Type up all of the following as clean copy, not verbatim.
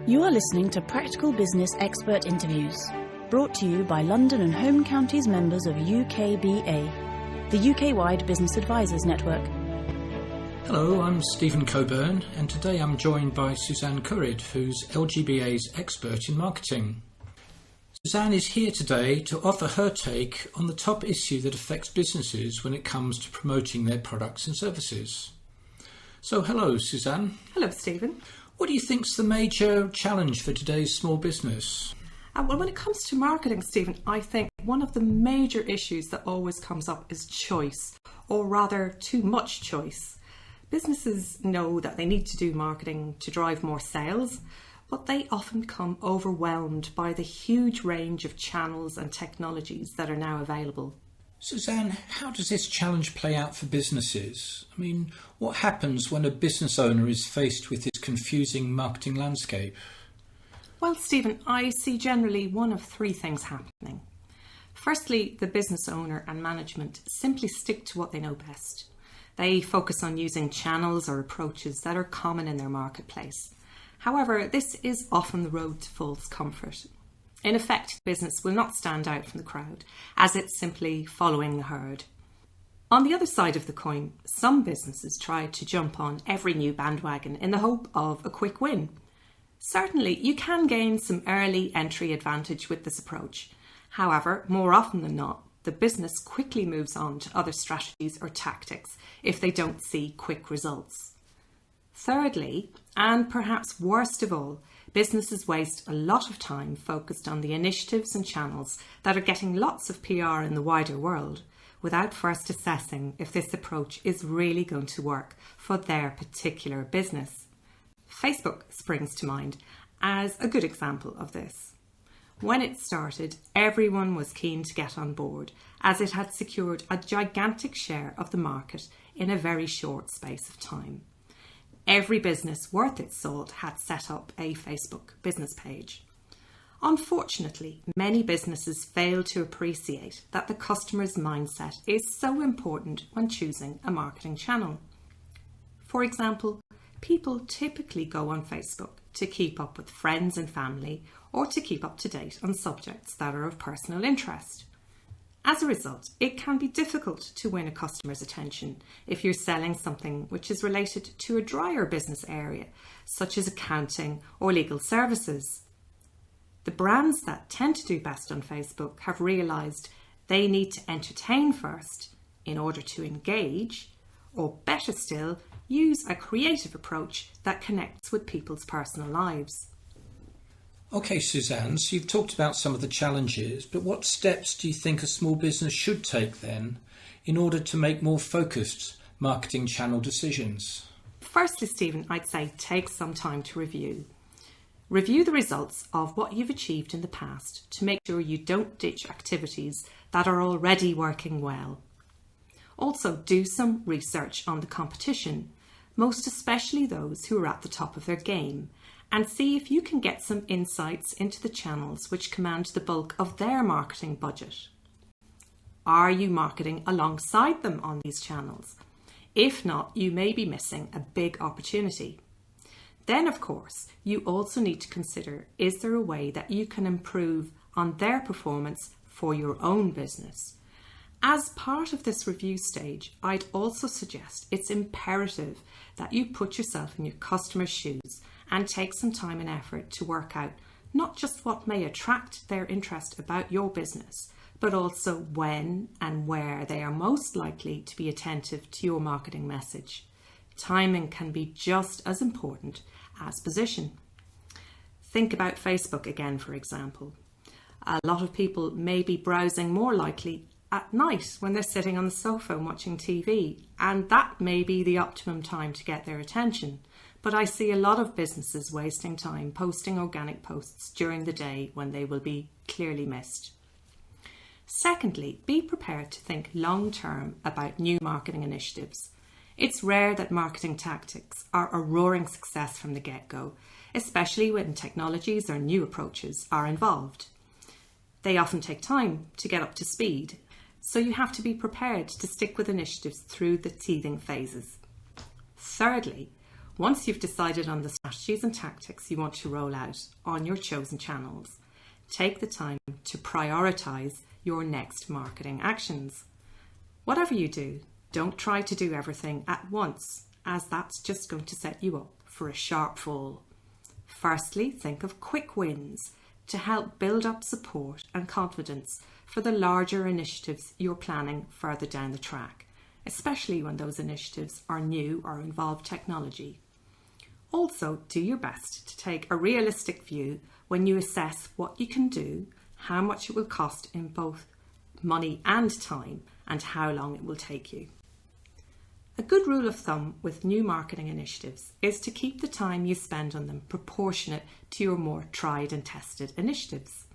You are listening to Practical Business Expert Interviews, brought to you by London and Home Counties members of UKBA, the UK-wide Business Advisors Network. Hello, I'm Stephen Coburn, and today I'm joined by Susanne Currid, who's LGBA's expert in marketing. Susanne is here today to offer her take on the top issue that affects businesses when it comes to promoting their products and services. So, hello, Susanne. Hello, Stephen. What do you think's the major challenge for today's small business? Well, when it comes to marketing, Stephen, I think one of the major issues that always comes up is choice, or rather too much choice. Businesses know that they need to do marketing to drive more sales, but they often come overwhelmed by the huge range of channels and technologies that are now available. Susanne, how does this challenge play out for businesses? I mean, what happens when a business owner is faced with this confusing marketing landscape? Well, Stephen, I see generally one of three things happening. Firstly, the business owner and management simply stick to what they know best. They focus on using channels or approaches that are common in their marketplace. However, this is often the road to false comfort. In effect, business will not stand out from the crowd, as it's simply following the herd. On the other side of the coin, some businesses try to jump on every new bandwagon in the hope of a quick win. Certainly, you can gain some early entry advantage with this approach. However, more often than not, the business quickly moves on to other strategies or tactics if they don't see quick results. Thirdly, and perhaps worst of all, businesses waste a lot of time focused on the initiatives and channels that are getting lots of PR in the wider world, without first assessing if this approach is really going to work for their particular business. Facebook springs to mind as a good example of this. When it started, everyone was keen to get on board, as it had secured a gigantic share of the market in a very short space of time. Every business worth its salt had set up a Facebook business page. Unfortunately, many businesses fail to appreciate that the customer's mindset is so important when choosing a marketing channel. For example, people typically go on Facebook to keep up with friends and family or to keep up to date on subjects that are of personal interest. As a result, it can be difficult to win a customer's attention if you're selling something which is related to a drier business area, such as accounting or legal services. The brands that tend to do best on Facebook have realised they need to entertain first in order to engage, or better still, use a creative approach that connects with people's personal lives. Okay, Susanne, so you've talked about some of the challenges, but what steps do you think a small business should take then in order to make more focused marketing channel decisions? Firstly, Stephen, I'd say take some time to review. Review the results of what you've achieved in the past to make sure you don't ditch activities that are already working well. Also, do some research on the competition, most especially those who are at the top of their game, and see if you can get some insights into the channels which command the bulk of their marketing budget. Are you marketing alongside them on these channels? If not, you may be missing a big opportunity. Then, of course, you also need to consider, is there a way that you can improve on their performance for your own business? As part of this review stage, I'd also suggest it's imperative that you put yourself in your customer's shoes and take some time and effort to work out not just what may attract their interest about your business, but also when and where they are most likely to be attentive to your marketing message. Timing can be just as important as position. Think about Facebook again, for example. A lot of people may be browsing more likely at night when they're sitting on the sofa and watching TV, and that may be the optimum time to get their attention. But I see a lot of businesses wasting time posting organic posts during the day when they will be clearly missed. Secondly, be prepared to think long-term about new marketing initiatives. It's rare that marketing tactics are a roaring success from the get-go, especially when technologies or new approaches are involved. They often take time to get up to speed, so you have to be prepared to stick with initiatives through the teething phases. Thirdly, Once you've decided on the strategies and tactics you want to roll out on your chosen channels, take the time to prioritise your next marketing actions. Whatever you do, don't try to do everything at once, as that's just going to set you up for a sharp fall. Firstly, think of quick wins to help build up support and confidence for the larger initiatives you're planning further down the track, especially when those initiatives are new or involve technology. Also, do your best to take a realistic view when you assess what you can do, how much it will cost in both money and time, and how long it will take you. A good rule of thumb with new marketing initiatives is to keep the time you spend on them proportionate to your more tried and tested initiatives.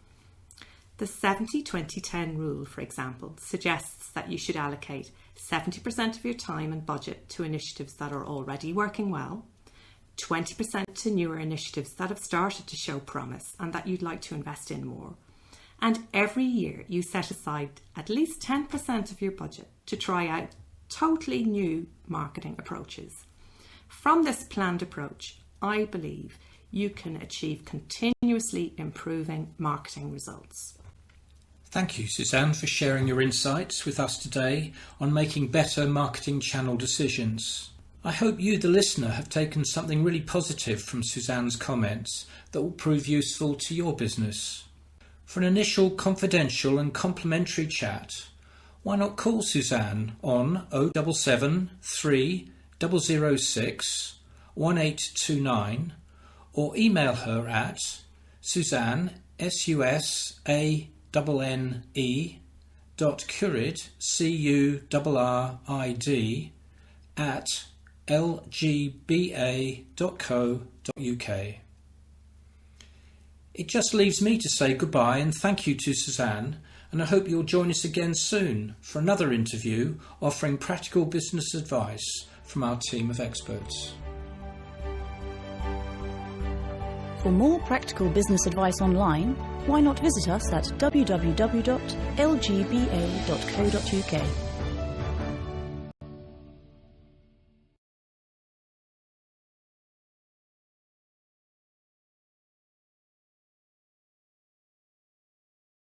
The 70-20-10 rule, for example, suggests that you should allocate 70% of your time and budget to initiatives that are already working well, 20% to newer initiatives that have started to show promise and that you'd like to invest in more. And every year you set aside at least 10% of your budget to try out totally new marketing approaches. From this planned approach, I believe you can achieve continuously improving marketing results. Thank you, Susanne, for sharing your insights with us today on making better marketing channel decisions. I hope you, the listener, have taken something really positive from Susanne's comments that will prove useful to your business. For an initial confidential and complimentary chat, why not call Susanne on 077 3 006 1829 or email her at Susanne, SUSANNE, .Currid, CURRID, at lgba.co.uk. It just leaves me to say goodbye and thank you to Susanne, and I hope you'll join us again soon for another interview offering practical business advice from our team of experts. For more practical business advice online, why not visit us at www.lgba.co.uk.